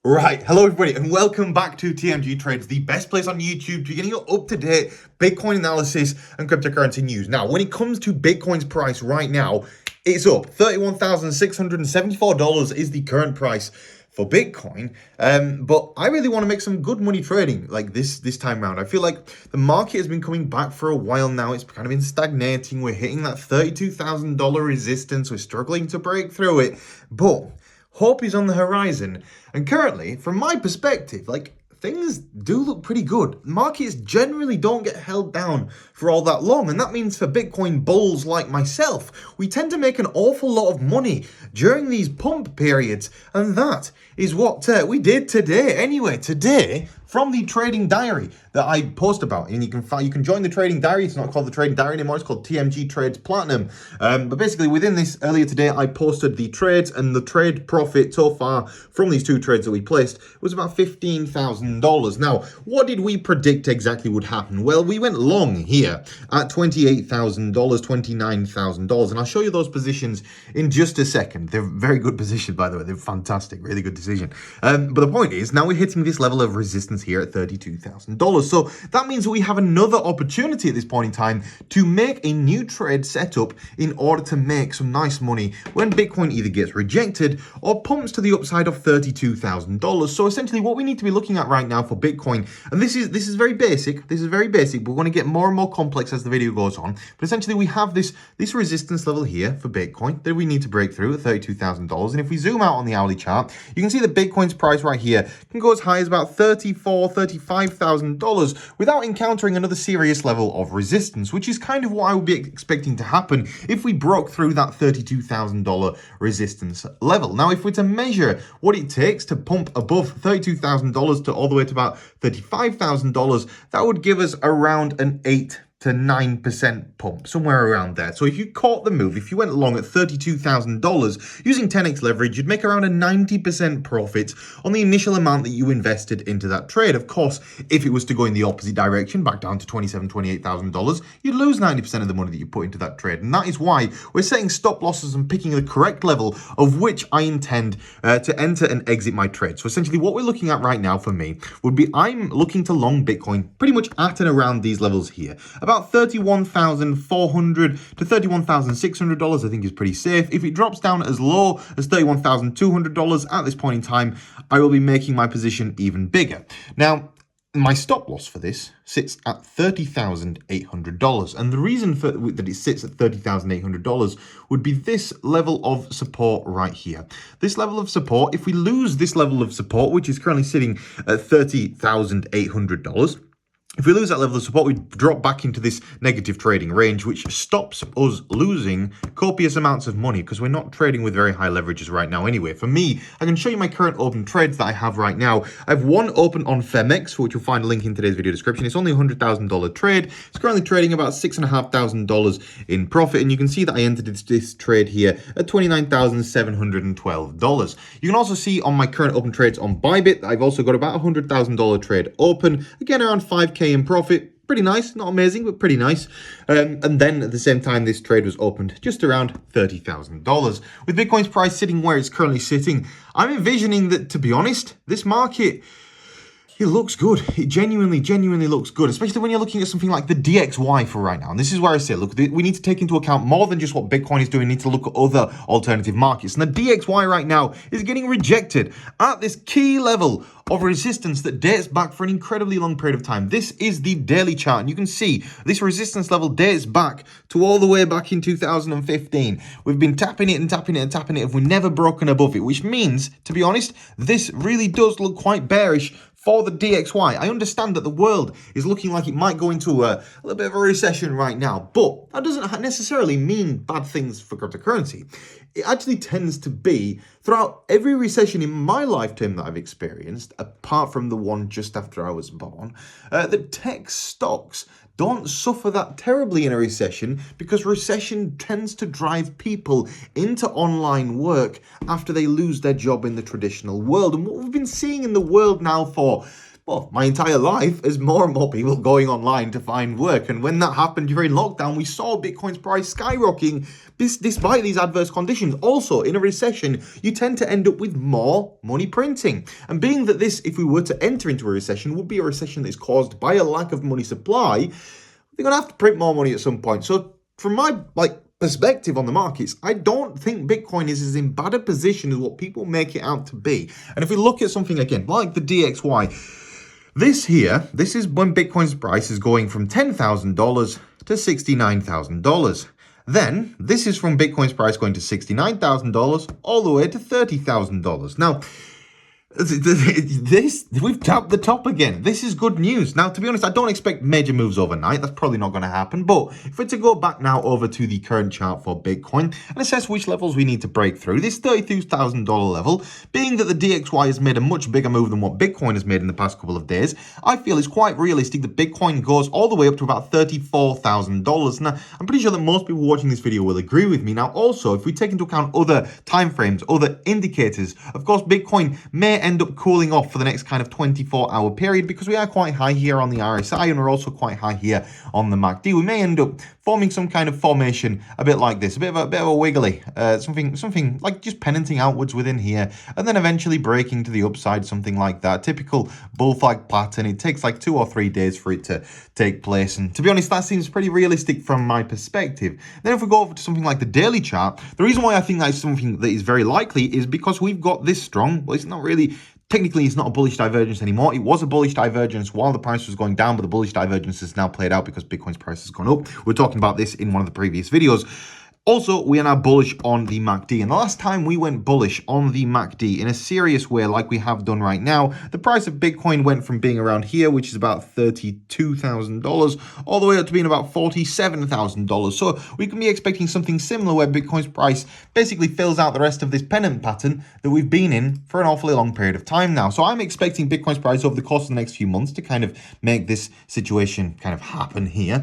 Right, hello everybody and welcome back to TMG Trades, the best place on YouTube to getting your up-to-date Bitcoin analysis and cryptocurrency news. Now, when it comes to Bitcoin's price right now, it's up. $31,674 is the current price for Bitcoin, but I really want to make some good money trading like this time around. I feel like the market has been coming back for a while now. It's kind of been stagnating. We're hitting that $32,000 resistance. We're struggling to break through it, but hope is on the horizon. And currently, from my perspective, things do look pretty good. Markets generally don't get held down for all that long. And that means for Bitcoin bulls like myself, we tend to make an awful lot of money during these pump periods. And that is what we did today. Anyway, today, from the trading diary that I post about, and you can join the trading diary. It's not called the trading diary anymore. It's called TMG Trades Platinum. But basically, within this, earlier today, I posted the trades, and the trade profit so far from these two trades that we placed was about $15,000. Now, what did we predict exactly would happen? Well, we went long here at $28,000, $29,000, and I'll show you those positions in just a second. They're very good position, by the way. They're fantastic, really good decision. But the point is, now we're hitting this level of resistance here at $32,000. So that means that we have another opportunity at this point in time to make a new trade setup in order to make some nice money when Bitcoin either gets rejected or pumps to the upside of $32,000. So essentially what we need to be looking at right now for Bitcoin, and this is very basic, but we're going to get more and more complex as the video goes on. But essentially we have this resistance level here for Bitcoin that we need to break through at $32,000. And if we zoom out on the hourly chart, you can see that Bitcoin's price right here can go as high as about $35,000 without encountering another serious level of resistance, which is kind of what I would be expecting to happen if we broke through that $32,000 resistance level. Now, if we're to measure what it takes to pump above $32,000 to all the way to about $35,000, that would give us around an 8 to 9% pump, somewhere around there. So if you caught the move, if you went along at $32,000 using 10x leverage, you'd make around a 90% profit on the initial amount that you invested into that trade. Of course, if it was to go in the opposite direction, back down to $27,000, $28,000, you'd lose 90% of the money that you put into that trade. And that is why we're setting stop losses and picking the correct level of which I intend to enter and exit my trade. So essentially what we're looking at right now for me would be, I'm looking to long Bitcoin pretty much at and around these levels here. About $31,400 to $31,600 I think is pretty safe. If it drops down as low as $31,200 at this point in time, I will be making my position even bigger. Now, my stop loss for this sits at $30,800. And the reason for that it sits at $30,800 would be this level of support right here. This level of support, if we lose this level of support, which is currently sitting at $30,800, if we lose that level of support, we drop back into this negative trading range, which stops us losing copious amounts of money because we're not trading with very high leverages right now anyway. For me, I can show you my current open trades that I have right now. I have one open on phemex, for which you'll find a link in today's video description. It's only a $100,000 trade. It's currently trading about $6,500 in profit. And you can see that I entered this trade here at $29,712. You can also see on my current open trades on Bybit, I've also got about a $100,000 trade open. Again, around 5K in profit. Pretty nice, not amazing, but pretty nice. And then at the same time, this trade was opened just around $30,000. With Bitcoin's price sitting where it's currently sitting, I'm envisioning that, to be honest, this market, it looks good. It genuinely looks good, especially when you're looking at something like the DXY for right now. And this is where I say, look, we need to take into account more than just what Bitcoin is doing. We need to look at other alternative markets. And the DXY right now is getting rejected at this key level of resistance that dates back for an incredibly long period of time. This is the daily chart, and you can see this resistance level dates back to all the way back in 2015. We've been tapping it and tapping it and tapping it, and we've never broken above it, which means, to be honest, this really does look quite bearish for the DXY. I understand that the world is looking like it might go into a little bit of a recession right now, but that doesn't necessarily mean bad things for cryptocurrency. It actually tends to be, throughout every recession in my lifetime that I've experienced, apart from the one just after I was born, the tech stocks don't suffer that terribly in a recession because recession tends to drive people into online work after they lose their job in the traditional world. And what we've been seeing in the world now for well, my entire life as more and more people going online to find work. And when that happened during lockdown, we saw Bitcoin's price skyrocketing despite these adverse conditions. Also, in a recession, you tend to end up with more money printing. And being that this, if we were to enter into a recession, would be a recession that is caused by a lack of money supply, they're going to have to print more money at some point. So from my perspective on the markets, I don't think Bitcoin is as in bad a position as what people make it out to be. And if we look at something again, like the DXY, this is when Bitcoin's price is going from $10,000 to $69,000. Then, this is from Bitcoin's price going to $69,000 all the way to $30,000. Now, we've tapped the top again. This is good news. Now, to be honest, I don't expect major moves overnight. That's probably not going to happen. But if we're to go back now over to the current chart for Bitcoin and assess which levels we need to break through, this $32,000 level, being that the DXY has made a much bigger move than what Bitcoin has made in the past couple of days, I feel it's quite realistic that Bitcoin goes all the way up to about $34,000. Now, I'm pretty sure that most people watching this video will agree with me. Now, also, if we take into account other timeframes, other indicators, of course, Bitcoin may end up cooling off for the next kind of 24-hour period because we are quite high here on the RSI and we're also quite high here on the MACD. We may end up forming some kind of formation a bit like this, a bit of a wiggly, something like just penanting outwards within here and then eventually breaking to the upside, something like that. Typical bull flag pattern. It takes like 2 or 3 days for it to take place, and to be honest, that seems pretty realistic from my perspective. Then if we go over to something like the daily chart, the reason why I think that is something that is very likely is because we've got this strong, well, it's not really, technically it's not a bullish divergence anymore. It was a bullish divergence while the price was going down, but the bullish divergence has now played out because Bitcoin's price has gone up. We're talking about this in one of the previous videos. Also, we are now bullish on the MACD. And the last time we went bullish on the MACD in a serious way, like we have done right now, the price of Bitcoin went from being around here, which is about $32,000, all the way up to being about $47,000. So we can be expecting something similar where Bitcoin's price basically fills out the rest of this pennant pattern that we've been in for an awfully long period of time now. So I'm expecting Bitcoin's price over the course of the next few months to kind of make this situation kind of happen here.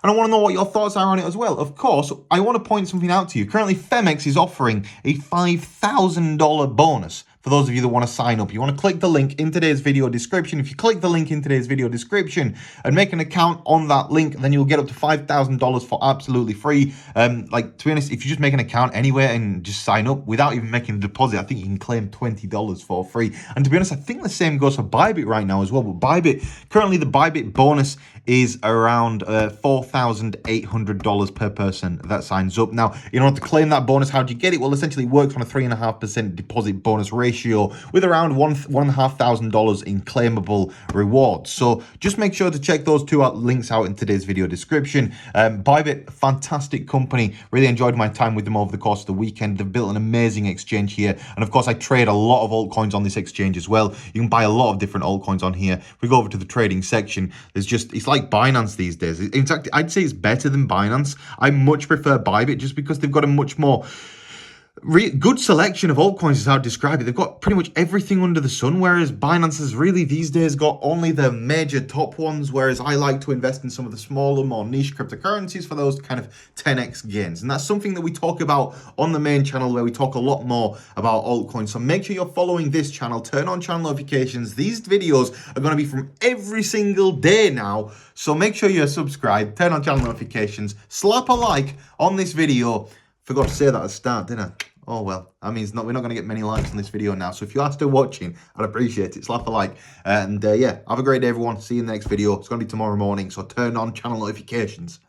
And I want to know what your thoughts are on it as well. Of course, I want to point something out to you. Currently, Phemex is offering a $5,000 bonus for those of you that want to sign up. You want to click the link in today's video description. If you click the link in today's video description and make an account on that link, then you'll get up to $5,000 for absolutely free. To be honest, if you just make an account anywhere and just sign up without even making a deposit, I think you can claim $20 for free. And to be honest, I think the same goes for Bybit right now as well. But Bybit, currently the Bybit bonus is around $4,800 per person that signs up. Now, in order to claim that bonus, how do you get it? Well, essentially it works on a 3.5% deposit bonus ratio with around $1,500 in claimable rewards. So just make sure to check those two links out in today's video description. Bybit, fantastic company. Really enjoyed my time with them over the course of the weekend. They've built an amazing exchange here. And of course, I trade a lot of altcoins on this exchange as well. You can buy a lot of different altcoins on here. If we go over to the trading section, it's like Binance these days. In fact, I'd say it's better than Binance. I much prefer Bybit just because they've got a much more good selection of altcoins is how to describe it. They've got pretty much everything under the sun, whereas Binance has really these days got only the major top ones, whereas I like to invest in some of the smaller, more niche cryptocurrencies for those kind of 10x gains. And that's something that we talk about on the main channel, where we talk a lot more about altcoins. So make sure you're following this channel, turn on channel notifications. These videos are going to be from every single day now. So make sure you're subscribed, turn on channel notifications, slap a like on this video. Forgot to say that at the start, didn't I? Oh well, that means we're not going to get many likes on this video now. So if you are still watching, I'd appreciate it. Slap a like. And yeah, have a great day, everyone. See you in the next video. It's going to be tomorrow morning, so turn on channel notifications.